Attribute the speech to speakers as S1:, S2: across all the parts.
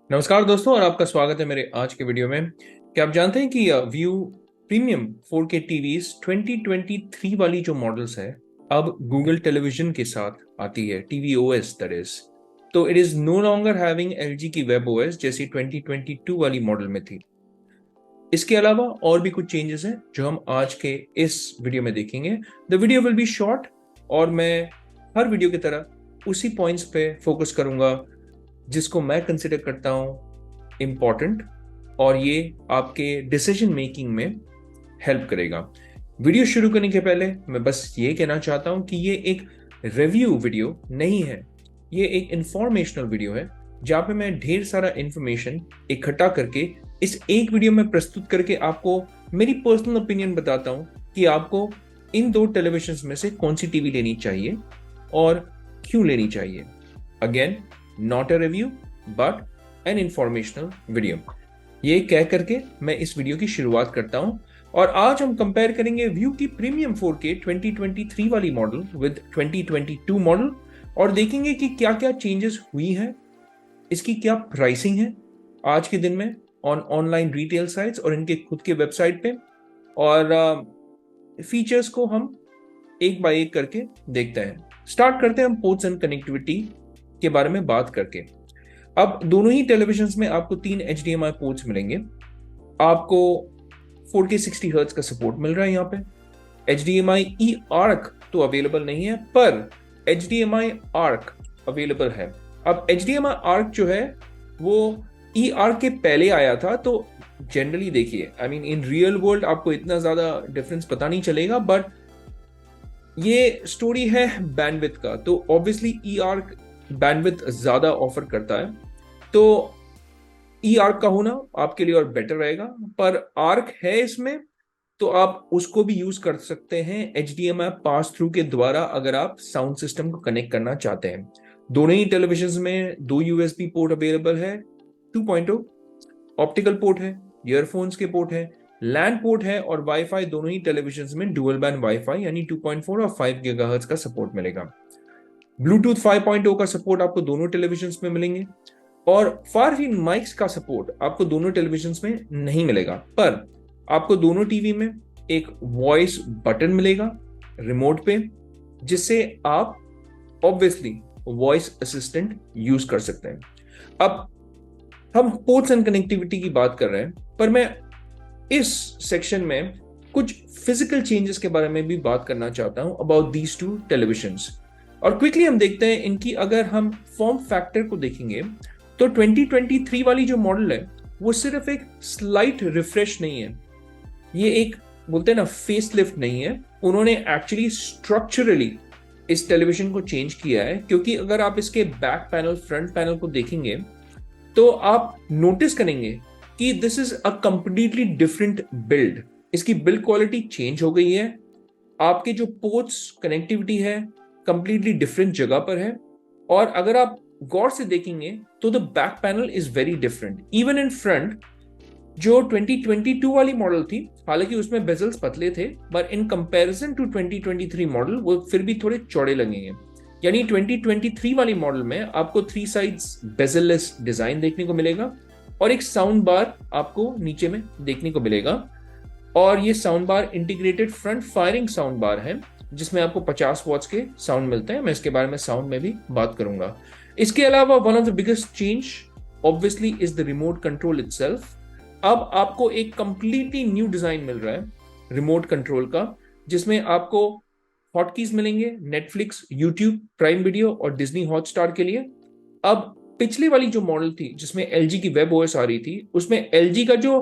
S1: नमस्कार दोस्तों और आपका स्वागत है मेरे आज के वीडियो में। क्या आप जानते हैं कि व्यू प्रीमियम 4K टीवीज 2023 वाली जो मॉडल्स है अब गूगल टेलीविजन के साथ आती है, टीवी ओएस दैट इज। तो it is no longer having LG की वेब ओएस जैसी 2022 वाली मॉडल में थी। इसके अलावा और भी कुछ चेंजेस हैं जो हम आज के इस वीडियो में देखेंगे। The video will be short और मैं हर वीडियो की तरह उसी पॉइंट्स पे फोकस करूंगा जिसको मैं कंसिडर करता हूं इम्पॉर्टेंट और ये आपके डिसीजन मेकिंग में हेल्प करेगा। वीडियो शुरू करने के पहले मैं बस ये कहना चाहता हूं कि ये एक रिव्यू वीडियो नहीं है, ये एक इंफॉर्मेशनल वीडियो है जहां पे मैं ढेर सारा इंफॉर्मेशन इकट्ठा करके इस एक वीडियो में प्रस्तुत करके आपको मेरी पर्सनल ओपिनियन बताता हूं कि आपको इन दो टेलीविजन में से कौन सी टीवी लेनी चाहिए और क्यों लेनी चाहिए। Again, not a review but an informational video. ये कह करके मैं इस वीडियो की शुरुआत करता हूं और आज हम कंपेयर करेंगे व्यू की प्रीमियम 4K 2023 वाली मॉडल विद 2022 मॉडल और देखेंगे कि क्या क्या चेंजेस हुई हैं, इसकी क्या प्राइसिंग है आज के दिन में ऑनलाइन रिटेल साइट्स और इनके खुद के वेबसाइट पे, और फीचर्स को हम एक बाय एक करके देखते हैं। स्टार्ट करते हैं हम पोर्ट्स एंड कनेक्टिविटी के बारे में बात करके। अब दोनों ही टेलीविजन्स में आपको 3 HDMI पोर्ट्स मिलेंगे। आपको 4K 60 हर्ट्ज का सपोर्ट मिल रहा है यहाँ पे। HDMI ई आर्क तो अवेलेबल नहीं है पर HDMI आर्क अवेलेबल है। अब HDMI आर्क जो है वो ई आर्क के पहले आया था, तो जनरली देखिए I mean in real world आपको इतना ज्यादा डिफरेंस पता नहीं चलेगा, बट ये स्टोरी है बैंडविड्थ का, तो ऑब्वियसली ई आर्क बैंडविड्थ ज्यादा ऑफर करता है, तो ई आर्क का होना आपके लिए और बेटर रहेगा। पर आर्क है इसमें तो आप उसको भी यूज कर सकते हैं HDMI पास थ्रू के द्वारा अगर आप साउंड सिस्टम को कनेक्ट करना चाहते हैं। दोनों ही टेलीविजन में 2 USB पोर्ट अवेलेबल है, 2.0 ऑप्टिकल पोर्ट है, ईयरफोन्स के पोर्ट है, लैन पोर्ट है और वाईफाई। दोनों ही टेलीविजन में डुअल बैंड वाईफाई यानी 2.4 और 5 गीगाहर्ट्ज का सपोर्ट मिलेगा। ब्लूटूथ 5.0 का सपोर्ट आपको दोनों टेलीविजन में मिलेंगे और फार फील्ड माइक्स का सपोर्ट आपको दोनों टेलीविजन में नहीं मिलेगा, पर आपको दोनों टीवी में एक वॉइस बटन मिलेगा रिमोट पे, जिससे आप ऑब्वियसली वॉइस असिस्टेंट यूज कर सकते हैं। अब हम पोर्ट्स एंड कनेक्टिविटी की बात कर रहे हैं, पर मैं इस सेक्शन में कुछ फिजिकल चेंजेस के बारे में भी बात करना चाहता हूं अबाउट दीज टू टेलीविजन्स। और क्विकली हम देखते हैं इनकी, अगर हम फॉर्म फैक्टर को देखेंगे तो 2023 वाली जो मॉडल है वो सिर्फ एक स्लाइट रिफ्रेश नहीं है, ये एक बोलते हैं ना फेसलिफ्ट नहीं है। उन्होंने एक्चुअली स्ट्रक्चरली इस टेलीविजन को चेंज किया है, क्योंकि अगर आप इसके बैक पैनल फ्रंट पैनल को देखेंगे तो आप नोटिस करेंगे कि this is a completely different build. इसकी बिल्ड क्वालिटी चेंज हो गई है, आपके जो पोर्ट्स कनेक्टिविटी है कंप्लीटली डिफरेंट जगह पर है, और अगर आप गौर से देखेंगे तो the back panel is very different. Even in front जो 2022 वाली मॉडल थी, हालांकि उसमें बेजल्स पतले थे, but in comparison to 2023 model वो फिर भी थोड़े चौड़े लगेंगे। यानी 2023 वाली मॉडल में आपको 3 साइड्स बेजललेस डिजाइन देखने को मिलेगा और एक साउंड बार आपको नीचे में देखने को मिलेगा, और ये sound bar integrated front firing sound bar है जिसमें आपको 50 वॉट्स के साउंड मिलते हैं। मैं इसके बारे में साउंड में भी बात करूंगा। इसके अलावा one of the biggest change obviously is the remote control itself. अब आपको एक कंप्लीटली न्यू डिजाइन मिल रहा है रिमोट कंट्रोल का, जिसमें आपको हॉटकीज मिलेंगे नेटफ्लिक्स, यूट्यूब, प्राइम वीडियो और डिज्नी हॉटस्टार के लिए। अब पिछली वाली जो मॉडल थी जिसमें एलजी की वेब ओएस आ रही थी, उसमें एलजी का जो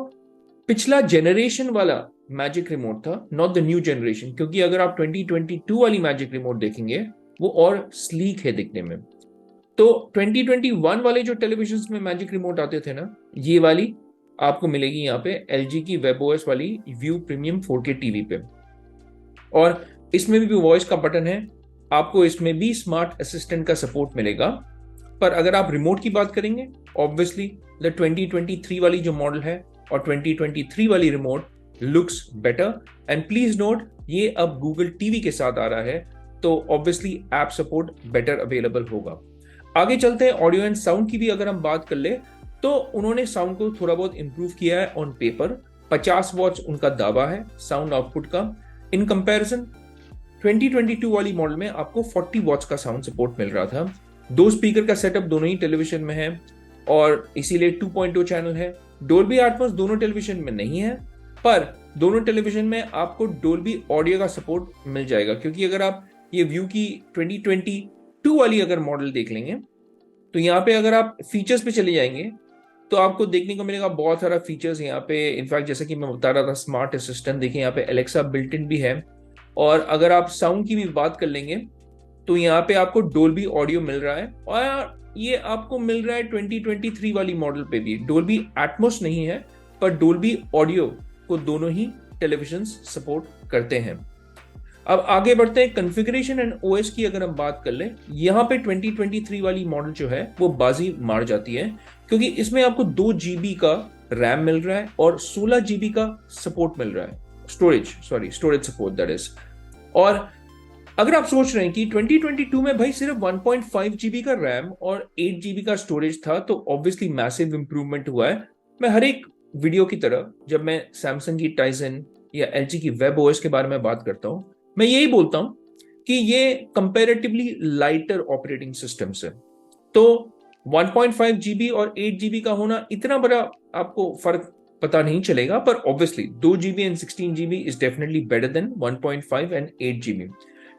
S1: पिछला जनरेशन वाला मैजिक रिमोट था, नॉट द न्यू जनरेशन, क्योंकि अगर आप 2022 वाली मैजिक रिमोट देखेंगे वो और स्लीक है दिखने में। तो 2021 वाले जो टेलीविजन में मैजिक रिमोट आते थे ना, ये वाली आपको मिलेगी यहाँ पे एलजी की वेब ओएस वाली व्यू प्रीमियम 4K टीवी पे, और इसमें भी वॉइस का बटन है। आपको इसमें भी स्मार्ट असिस्टेंट का सपोर्ट मिलेगा। पर अगर आप रिमोट की बात करेंगे, ऑब्वियसली द 2023 वाली जो मॉडल है और 2023 वाली remote looks better, and please note ये अब गूगल टीवी के साथ आ रहा है, तो obviously app support better available होगा। आगे चलते हैं, ऑडियो एंड साउंड की भी अगर हम बात कर ले तो उन्होंने साउंड को थोड़ा बहुत इंप्रूव किया है ऑन पेपर। 50 वॉट्स उनका दावा है साउंड आउटपुट का। इन कंपैरिजन 2022 वाली मॉडल में आपको 40 वॉट्स का साउंड सपोर्ट मिल रहा था। दो स्पीकर का सेटअप दोनों ही टेलीविजन में है और इसीलिए 2.2 चैनल है। डोल्बी एटमॉस दोनों टेलीविजन में नहीं है, पर दोनों टेलीविजन में आपको डोल्बी ऑडियो का सपोर्ट मिल जाएगा, क्योंकि अगर आप ये व्यू की 2022 वाली अगर मॉडल देख लेंगे तो यहाँ पे अगर आप फीचर्स पे चले जाएंगे तो आपको देखने को मिलेगा बहुत सारा फीचर्स यहाँ पे। इनफैक्ट जैसा कि मैं बता रहा था, स्मार्ट असिस्टेंट देखिए यहाँ पे एलेक्सा बिल्ट इन भी है। और अगर आप साउंड की भी बात कर लेंगे तो यहाँ पे आपको डोल्बी ऑडियो मिल रहा है, और ये आपको मिल रहा है 2023 वाली मॉडल पे भी। डोल्बी एटमॉस नहीं है, पर डोल्बी ऑडियो को दोनों ही टेलीविजन सपोर्ट करते हैं। अब आगे बढ़ते हैं कॉन्फ़िगरेशन एंड ओएस की अगर हम बात कर लें, यहाँ पे 2023 वाली मॉडल जो है वो बाजी मार जाती है, क्योंकि इसमें आपको 2 GB का रैम मिल रहा है और 16 GB का सपोर्ट मिल रहा है, स्टोरेज सपोर्ट दैट इज। और अगर आप सोच रहे हैं कि 2022 में भाई सिर्फ 1.5 GB का रैम और 8 GB का स्टोरेज था, तो ऑब्वियसली मैसिव इंप्रूवमेंट हुआ है। मैं हर एक वीडियो की तरह जब मैं सैमसंग की टाइजन या एलजी की वेब ओएस के बारे में बात करता हूं, मैं यही बोलता हूं कि ये कंपैरेटिवली लाइटर ऑपरेटिंग सिस्टम्स है। तो 1.5 GB और 8 GB का होना इतना बड़ा आपको फर्क पता नहीं चलेगा, पर obviously 2 GB and 16 GB is definitely better than 1.5 and 8 GB,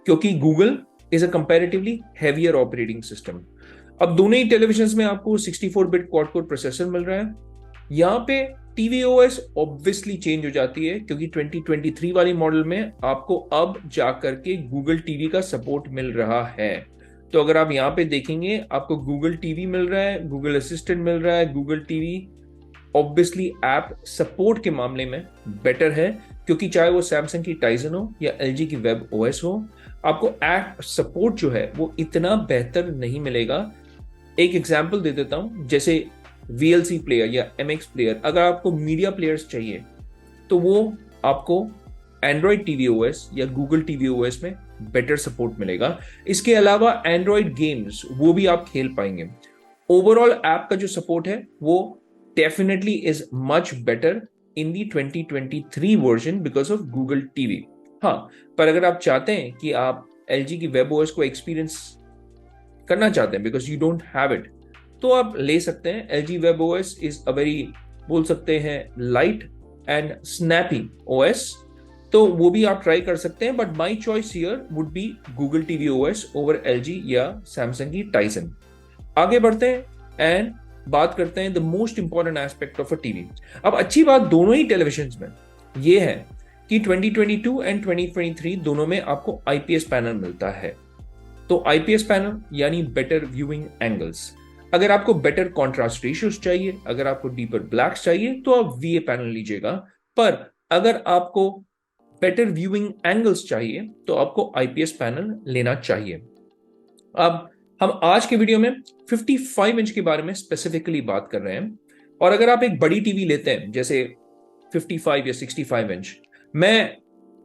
S1: क्योंकि Google is a comparatively heavier operating system. अब दोनों ही टेलीविजन में आपको 64 बिट क्वाड कोर प्रोसेसर मिल रहा है। यहाँ पे टीवी ओएस ऑब्वियसली चेंज हो जाती है, क्योंकि 2023 वाली मॉडल में आपको अब जाकर के गूगल टीवी का सपोर्ट मिल रहा है। तो अगर आप यहाँ पे देखेंगे, आपको गूगल टीवी मिल रहा है, गूगल असिस्टेंट मिल रहा है, Google TV obviously app support के मामले में बेटर है, क्योंकि चाहे वो सैमसंग की टाइजन हो या एलजी की वेब ओएस हो, आपको ऐप सपोर्ट जो है वो इतना बेहतर नहीं मिलेगा। एक एग्जांपल दे देता हूं, जैसे VLC प्लेयर या MX प्लेयर, अगर आपको मीडिया प्लेयर्स चाहिए तो वो आपको एंड्रॉयड टीवी ओएस या गूगल टीवी ओएस में बेटर सपोर्ट मिलेगा। इसके अलावा एंड्रॉयड गेम्स वो भी आप खेल पाएंगे। ओवरऑल ऐप का जो सपोर्ट है वो definitely is much better in the 2023 version because of Google TV. हाँ, पर अगर आप चाहते हैं कि आप LG की वेब ओएस को एक्सपीरियंस करना चाहते हैं because you don't have it, तो आप ले सकते हैं। LG web OS is a very, बोल सकते हैं, लाइट एंड स्नैपी ओएस, तो वो भी आप ट्राई कर सकते हैं। But my choice here would be Google TV OS over LG या सैमसंग की टाइसन। आगे बढ़ते हैं एंड बात करते हैं the most important aspect of a TV. अब अच्छी बात दोनों ही टेलीविजन में ये है कि 2022 एंड 2023 दोनों में आपको IPS पैनल मिलता है। तो IPS पैनल यानी बेटर व्यूइंग एंगल्स। अगर आपको बेटर कॉन्ट्रास्ट रेशियोज चाहिए, अगर आपको डीपर ब्लैक्स चाहिए, तो आप VA पैनल लीजिएगा। पर अगर आपको बेटर व्यूइंग एंगल्स चाहिए तो आपको IPS पैनल लेना चाहिए। अब हम आज के वीडियो में 55 इंच के बारे में स्पेसिफिकली बात कर रहे हैं। और अगर आप एक बड़ी टीवी लेते हैं जैसे 55 या 65 इंच, मैं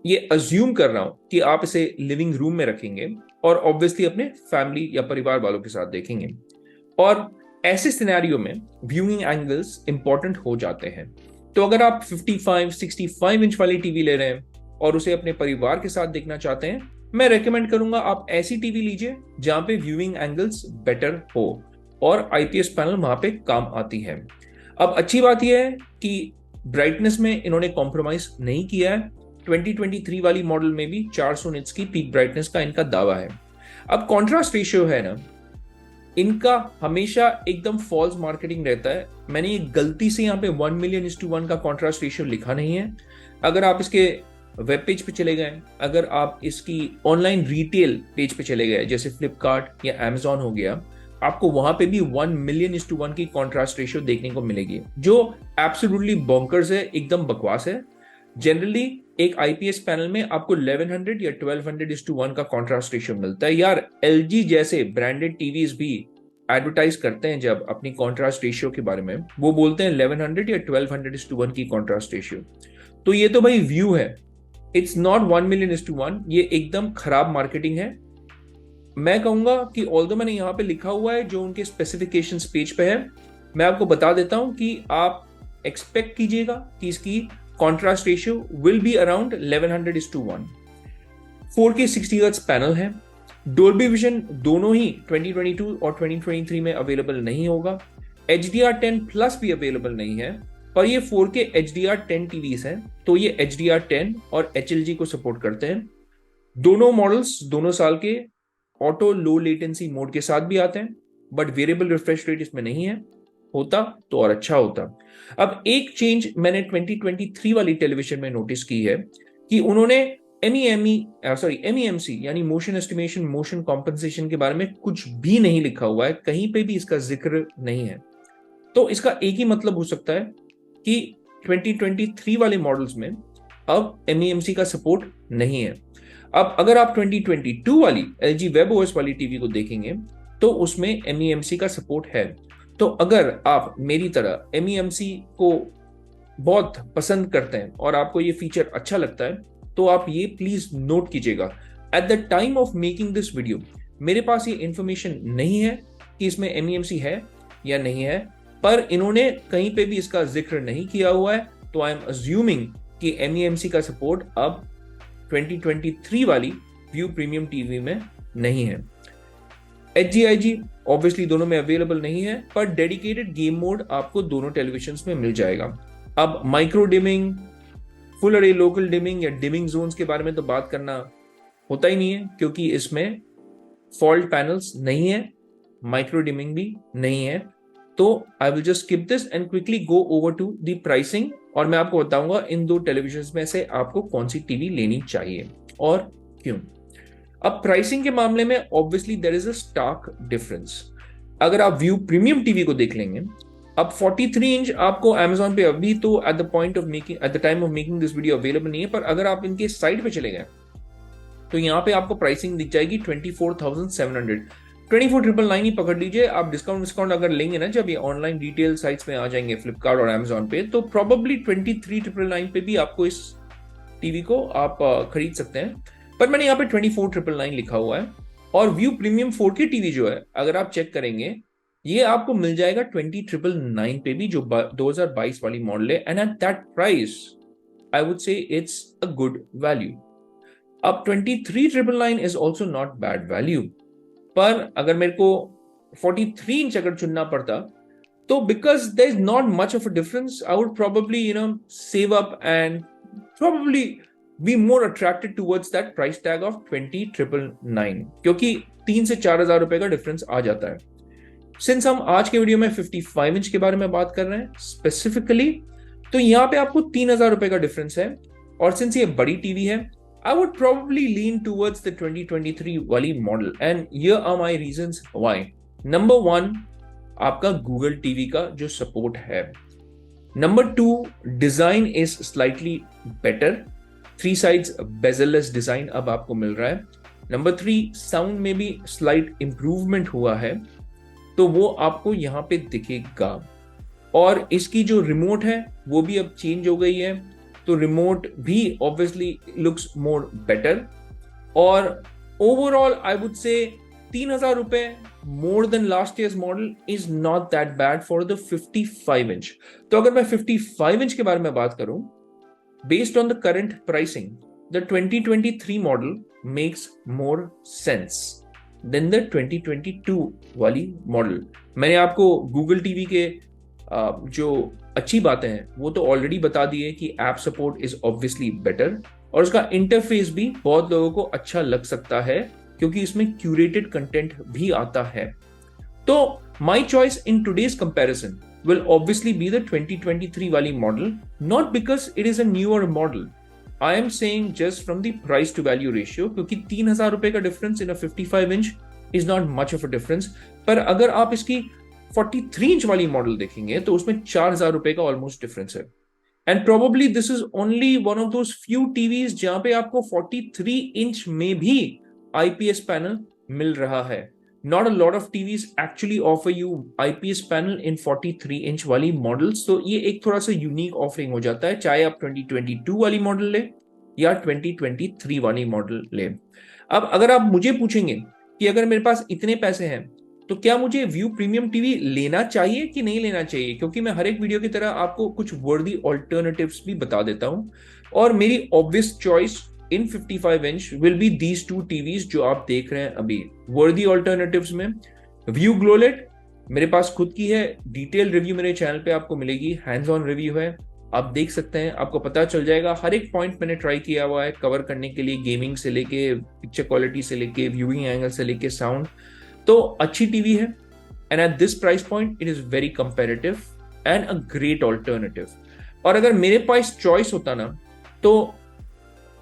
S1: ये अज्यूम कर रहा हूं कि आप इसे लिविंग रूम में रखेंगे और ऑब्वियसली अपने फैमिली या परिवार वालों के साथ देखेंगे। और ऐसे सिनेरियो में व्यूइंग एंगल्स इंपॉर्टेंट हो जाते हैं। तो अगर आप 55, 65 इंच वाली टीवी ले रहे हैं और उसे अपने परिवार के साथ देखना चाहते हैं, मैं रेकमेंड करूंगा आप ऐसी टीवी लीजिए जहां पे व्यूइंग एंगल्स बेटर हो और IPS पैनल वहां पे काम आती है। अब अच्छी बात यह है कि ब्राइटनेस में इन्होंने कॉम्प्रोमाइज नहीं किया है। 2023 वाली मॉडल में भी 400 निट्स की पीक ब्राइटनेस का इनका दावा है। अब कॉन्ट्रास्ट रेशियो है ना, इनका हमेशा एकदम फॉल्स मार्केटिंग रहता है। मैंने ये गलती से यहाँ पे 1,000,000:1 का कॉन्ट्रास्ट रेशियो लिखा नहीं है। अगर आप इसके वेब पेज पे चले गए, अगर आप इसकी ऑनलाइन रिटेल पेज पे चले गए जैसे फ्लिपकार्ट या Amazon हो गया, आपको वहां पे भी 1,000,000:1 की कॉन्ट्रास्ट रेशियो देखने को मिलेगी, जो एब्सोल्युटली बॉन्कर्स है, एकदम बकवास है। जनरली एक IPS पैनल में आपको 1100 या 1200:1 का कॉन्ट्रास्ट रेशियो मिलता है। यार LG जैसे ब्रांडेड टीवीज भी एडवर्टाइज करते हैं जब अपनी कॉन्ट्रास्ट रेशियो के बारे में, वो बोलते हैं 1100 या 1200:1 की कॉन्ट्रास्ट रेशियो। तो ये तो भाई व्यू है, इट्स नॉट 1,000,000:1। ये एकदम खराब मार्केटिंग है। मैं कहूंगा कि ऑल्दो मैंने यहाँ पे लिखा हुआ है जो उनके स्पेसिफिकेशंस पेज पे है, मैं आपको बता देता हूं कि आप एक्सपेक्ट कीजिएगा कि इसकी contrast ratio will be around 1100:1। 4K 60 hertz panel है। डोल्बी विजन दोनों ही 2022 और 2023 में अवेलेबल नहीं होगा। HDR10 प्लस भी अवेलेबल नहीं है, पर ये 4K HDR10 टीवीज हैं, तो ये HDR10 और HLG को सपोर्ट करते हैं। दोनों मॉडल्स 2 साल के ऑटो लो लेटेंसी मोड के साथ भी आते हैं, बट वेरिएबल रिफ्रेश रेट इसमें नहीं है। होता तो और अच्छा होता। अब एक चेंज मैंने 2023 वाली टेलीविजन में नोटिस की है कि उन्होंने MEMC यानी मोशन एस्टिमेशन, मोशन कॉम्पनसेशन के बारे में कुछ भी नहीं लिखा हुआ है, कहीं पे भी इसका जिक्र नहीं है। तो इसका एक ही मतलब हो सकता है कि 2023 वाले मॉडल्स में अब MEMC का सपोर्ट नहीं है। अब अगर आप 2022 वाली LG WebOS वाली टीवी को देखेंगे तो उसमें MEMC का सपोर्ट है। तो अगर आप मेरी तरह MEMC को बहुत पसंद करते हैं और आपको ये फीचर अच्छा लगता है, तो आप ये प्लीज नोट कीजिएगा। At the time of making this video मेरे पास ये इंफॉर्मेशन नहीं है कि इसमें MEMC है या नहीं है, पर इन्होंने कहीं पे भी इसका जिक्र नहीं किया हुआ है, तो आई एम अज्यूमिंग कि MEMC का सपोर्ट अब 2023 वाली व्यू प्रीमियम टीवी में नहीं है। HGIG ऑब्वियसली दोनों में अवेलेबल नहीं है, पर डेडिकेटेड गेम मोड आपको दोनों टेलीविजन्स में मिल जाएगा। अब माइक्रो डिमिंग, फुल अरे लोकल डिमिंग या डिमिंग जोन्स के बारे में तो बात करना होता ही नहीं है, क्योंकि इसमें फॉल्ट पैनल्स नहीं है, माइक्रो डिमिंग भी नहीं है। तो I will just skip this and quickly go over to the pricing, और मैं आपको बताऊंगा इन दो टेलीविजन में से आपको कौन सी टीवी लेनी चाहिए और क्यों। अब प्राइसिंग के मामले में obviously there is a stark difference. अगर आप व्यू प्रीमियम टीवी को देख लेंगे, अब 43 इंच आपको Amazon पे अभी तो at the time of making this video available नहीं है, पर अगर आप इनके साइट पे चले गए तो यहाँ पे आपको प्राइसिंग दिख जाएगी 24,700। 24,999 ही पकड़ लीजिए। आप डिस्काउंट अगर लेंगे ना, जब ये ऑनलाइन रिटेल साइट्स में आ जाएंगे फ्लिपकार्ट और Amazon पे, तो प्रोबेबली 23,999 पे भी आपको इस टीवी को आप खरीद सकते हैं। पर मैंने यहाँ पे 24,999 लिखा हुआ है। और व्यू प्रीमियम 4K टीवी जो है, अगर आप चेक करेंगे, ये आपको मिल जाएगा 20,999 पे भी, जो 2022 वाली मॉडल है। And at that price I would say it's a good value. अब 23,999 is also not bad value, पर अगर मेरे को 43 इंच अगर चुनना पड़ता, तो because there is not much of a difference, I would probably save up and probably be more attracted towards that price tag of 20,999, क्योंकि 3 से 4,000 रुपए का डिफरेंस आ जाता है। सिंस हम आज के वीडियो में 55 इंच के बारे में बात कर रहे हैं स्पेसिफिकली, तो यहां पे आपको 3,000 रुपए का डिफरेंस है। और सिंस ये बड़ी टीवी है, I would probably lean towards the 2023 वाली model, and here are my reasons why. Number 1, आपका Google TV का जो सपोर्ट है। Number 2, design is slightly better. 3 sides bezel-less design अब आपको मिल रहा है। Number 3, साउंड में भी स्लाइट इंप्रूवमेंट हुआ है, तो वो आपको यहाँ पे दिखेगा। और इसकी जो रिमोट है वो भी अब चेंज हो गई है, तो रिमोट भी ऑब्वियसली लुक्स मोर बेटर। और ओवरऑल आई वुड से 3,000 रुपए more than last years model is not that bad for the 55 inch. तो अगर मैं 55 इंच के बारे में बात करूं, based on the current pricing, the 2023 model makes more sense than the 2022 वाली मॉडल। मैंने आपको गूगल टीवी के जो अच्छी बातें हैं वो तो ऑलरेडी बता दी है कि app support is obviously better, और उसका इंटरफेस भी बहुत लोगों को अच्छा लग सकता है, क्योंकि इसमें क्यूरेटेड कंटेंट भी आता है। तो my choice in today's comparison will obviously be the 2023 वाली model, not because it is a newer model, I am saying just from the price to value ratio, क्योंकि 3,000 रुपए का difference in a 55 inch is not much of a difference. पर अगर आप इसकी 43 inch वाली model देखेंगे तो उसमें 4,000 रुपए का ऑलमोस्ट डिफरेंस है। And probably this is only one of those few TVs जहां पे आपको 43 इंच में भी IPS पैनल मिल रहा है। Not a lot of TVs actually offer you IPS panel in 43 inch वाली मॉडल्स, तो ये एक थोड़ा सा यूनिक ऑफरिंग हो जाता है, चाहे आप 2022 वाली मॉडल ले या 2023 वाली मॉडल ले। अब अगर आप मुझे पूछेंगे कि अगर मेरे पास इतने पैसे हैं तो क्या मुझे व्यू प्रीमियम टीवी लेना चाहिए कि नहीं लेना चाहिए? क्योंकि मैं हर एक वीडियो की तरह आपको कुछ वर्दी ऑल्टरनेटिव्स भी बता देता हूं, और मेरी obvious choice in 55 inch will be these two TVs जो आप देख रहे हैं अभी। वर्दी ऑल्टरनेटिव्स में व्यू ग्लोलेट मेरे पास खुद की है, डिटेल रिव्यू मेरे चैनल पे आपको मिलेगी, हैंड्स ऑन रिव्यू है, आप देख सकते हैं, आपको पता चल जाएगा। हर एक पॉइंट मैंने ट्राई किया हुआ है कवर करने के लिए, गेमिंग से लेके पिक्चर क्वालिटी से लेके व्यूइंग एंगल से लेके साउंड। तो अच्छी टीवी है, and at this price point it is very comparative and a great alternative. और अगर मेरे पास चॉइस होता ना, तो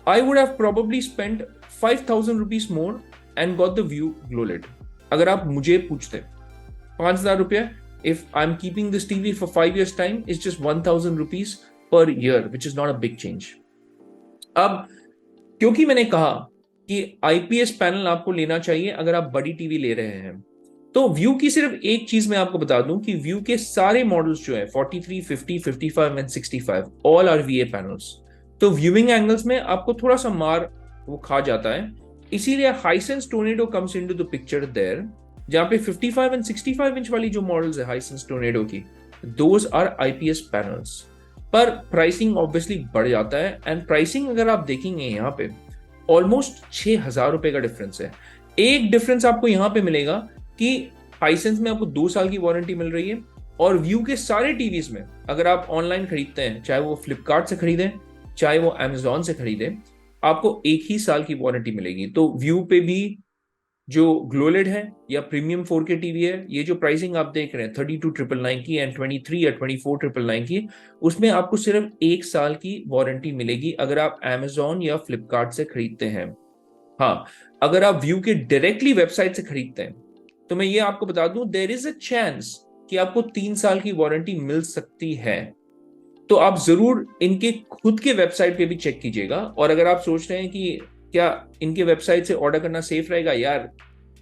S1: I would have probably spend 5,000 rupees more and got the Vu GloLED. अगर आप मुझे पूछते 5,000 रुपया, if I'm keeping this TV for 5 years time, it's just 1,000 rupees per year, which is not a big change. अब क्योंकि मैंने कहा कि आईपीएस पैनल आपको लेना चाहिए अगर आप बड़ी टीवी ले रहे हैं, तो व्यू की सिर्फ एक चीज मैं आपको बता दूं कि व्यू के सारे मॉडल्स जो है 43, 50, 55 and 65 all are VA panels. तो व्यूइंग एंगल्स में आपको थोड़ा सा मार वो खा जाता है, इसीलिए Hisense Tornado comes into the picture there, जहां पे 55 एंड 65 इंच वाली जो मॉडल्स है हाइसेंस टोर्नेडो की, दोज आर आईपीएस पैनल्स। पर प्राइसिंग ऑब्वियसली बढ़ जाता है, एंड प्राइसिंग अगर आप देखेंगे यहाँ पे ऑलमोस्ट 6,000 रुपए का डिफरेंस है। एक डिफरेंस आपको यहाँ पे मिलेगा कि हाइसेंस में आपको 2 साल की वारंटी मिल रही है, और व्यू के सारे टीवीज में अगर आप ऑनलाइन खरीदते हैं, चाहे वो फ्लिपकार्ट से खरीदें चाहे वो अमेजोन से खरीदें, आपको 1 ही साल की वारंटी मिलेगी। तो व्यू पे भी जो ग्लोलेड है या प्रीमियम 4K टीवी है, ये जो प्राइसिंग आप देख रहे हैं 32,999 की एंड 23 या 24,999 की, उसमें आपको सिर्फ 1 साल की वारंटी मिलेगी अगर आप Amazon या फ्लिपकार्ट से खरीदते हैं। हाँ, अगर आप व्यू के डायरेक्टली वेबसाइट से खरीदते हैं, तो मैं ये आपको बता दूं देयर इज अ चांस कि आपको 3 साल की वारंटी मिल सकती है। तो आप जरूर इनके खुद के वेबसाइट पे भी चेक कीजिएगा। और अगर आप सोच रहे हैं कि क्या इनके वेबसाइट से ऑर्डर करना सेफ रहेगा, यार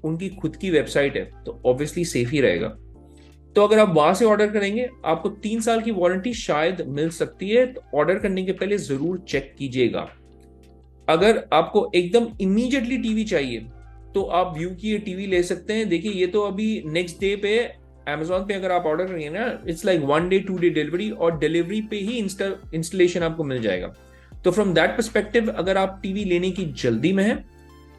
S1: उनकी खुद की वेबसाइट है तो ऑब्वियसली सेफ ही रहेगा। तो अगर आप वहां से ऑर्डर करेंगे, आपको 3 साल की वारंटी शायद मिल सकती है, तो ऑर्डर करने के पहले जरूर चेक कीजिएगा। अगर आपको एकदम इमीडिएटली टीवी चाहिए तो आप व्यू की ये टीवी ले सकते हैं। देखिए, ये तो अभी नेक्स्ट डे पे Amazon पे अगर आप ऑर्डर करेंगे ना, it's like 1 day 2 day delivery, और डिलीवरी पे ही इंस्टॉलेशन आपको मिल जाएगा। तो फ्रॉम दैट परस्पेक्टिव अगर आप टीवी लेने की जल्दी में है,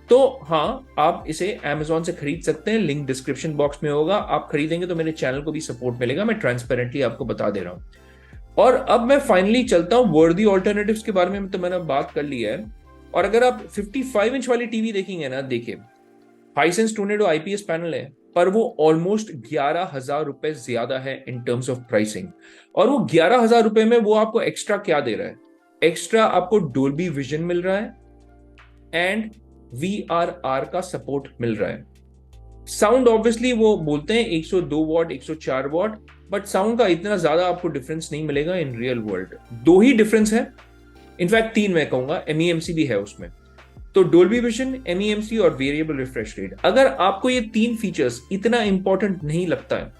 S1: तो हाँ, आप इसे Amazon से खरीद सकते हैं, लिंक डिस्क्रिप्शन बॉक्स में होगा। आप खरीदेंगे तो मेरे चैनल को भी सपोर्ट मिलेगा, मैं ट्रांसपेरेंटली आपको बता दे रहा हूं। और अब मैं फाइनली चलता हूं वर्दी ऑल्टरनेटिव्स के बारे में, तो मैंने बात कर ली है। और अगर आप 55 इंच वाली टीवी देखेंगे ना, देखिए हाइसेंस टोर्नेडो आईपीएस पैनल है, पर वो ऑलमोस्ट 11,000 रुपए ज्यादा है इन टर्म्स ऑफ प्राइसिंग। और वो 11,000 रुपए में वो आपको एक्स्ट्रा क्या दे रहा है? एक्स्ट्रा आपको डोल्बी विजन मिल रहा है एंड VRR का सपोर्ट मिल रहा है। साउंड ऑब्वियसली वो बोलते हैं 102 वॉट 104 वॉट, बट साउंड का इतना ज्यादा आपको डिफरेंस नहीं मिलेगा in real world. 2 he difference है, इनफैक्ट 3 मैं कहूंगा, MEMC भी है उसमें। तो डोल्बी विजन, MEMC और वेरिएबल रिफ्रेश रेट। अगर आपको ये 3 फीचर्स इतना इंपॉर्टेंट नहीं लगता है,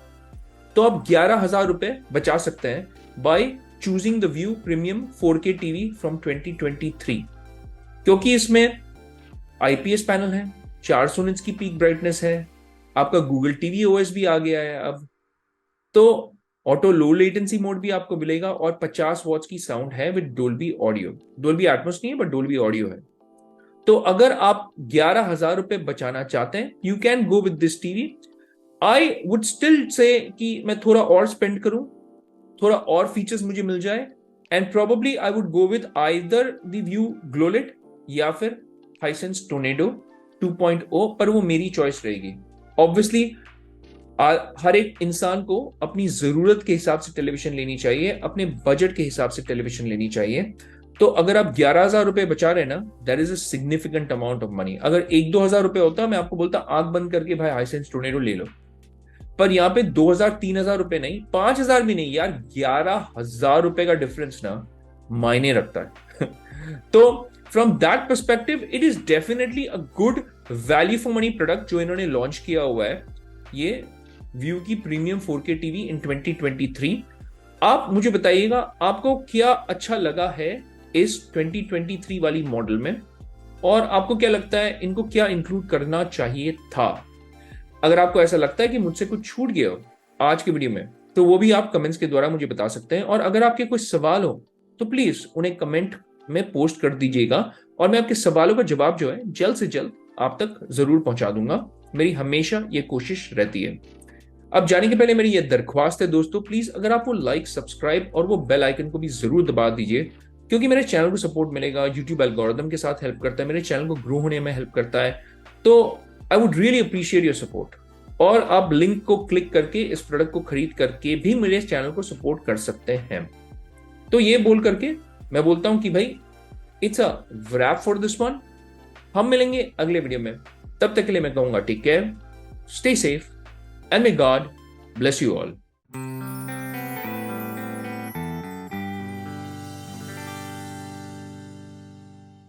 S1: तो आप 11,000 रुपए बचा सकते हैं by choosing the view premium 4K TV from 2023, क्योंकि इसमें आईपीएस पैनल है, 400 निट्स की पीक ब्राइटनेस है, आपका गूगल टीवी ओएस भी आ गया है अब, तो ऑटो लो लेटेंसी मोड भी आपको मिलेगा, और 50 वॉट्स की साउंड है with Dolby audio. Dolby Atmos नहीं है, बट डोल्बी ऑडियो है। तो अगर आप 11,000 रुपए बचाना चाहते हैं, you can go with this TV. I would still say कि मैं थोड़ा और स्पेंड करूं, थोड़ा और फीचर्स मुझे मिल जाए, and probably I would go with either the Vu GloLED या फिर हाइसेंस टोर्नेडो 2.0, पर वो मेरी चॉइस रहेगी। ऑब्वियसली हर एक इंसान को अपनी जरूरत के हिसाब से टेलीविजन लेनी चाहिए, अपने बजट के हिसाब से टेलीविजन लेनी चाहिए। तो अगर आप 11,000 रुपए बचा रहे हैं ना, that is a significant amount of money. अगर 1-2 हजार रुपए होता, मैं आपको बोलता आंख बंद करके भाई हाइसेंस टोर्नेडो ले लो, पर यहाँ पे 2,000-3,000 रुपए नहीं, 5,000 भी नहीं यार, 11,000 रुपए का डिफरेंस ना मायने रखता है। तो from that perspective it is definitely a good value for money product जो इन्होंने लॉन्च किया हुआ है, ये व्यू की प्रीमियम 4K टीवी इन 2023। आप मुझे बताइएगा आपको क्या अच्छा लगा है इस 2023 वाली मॉडल में, और आपको क्या लगता है इनको क्या इंक्लूड करना चाहिए था। अगर आपको ऐसा लगता है कि मुझसे कुछ छूट गया हो आज की वीडियो में, तो वो भी आप कमेंट्स के द्वारा मुझे बता सकते हैं। और अगर आपके कोई सवाल हो तो प्लीज उन्हें कमेंट में पोस्ट कर दीजिएगा, और मैं आपके सवालों का जवाब जो है जल्द से जल्द आप तक जरूर पहुंचा दूंगा। मेरी हमेशा ये कोशिश रहती है। अब जाने के पहले मेरी ये दरख्वास्त है दोस्तों, प्लीज अगर आप वो लाइक, सब्सक्राइब और वो बेल आइकन को भी जरूर दबा दीजिए, क्योंकि मेरे चैनल को सपोर्ट मिलेगा, यूट्यूब एल्गोरिदम के साथ हेल्प करता है, मेरे चैनल को ग्रो होने में हेल्प करता है। तो I would really appreciate your support. और आप लिंक को क्लिक करके इस प्रोडक्ट को खरीद करके भी मेरे चैनल को सपोर्ट कर सकते हैं। तो ये बोल करके मैं बोलता हूं कि भाई it's a rap for this one. हम मिलेंगे अगले वीडियो में, तब तक के लिए मैं कहूंगा take care, stay safe, and may God bless you all.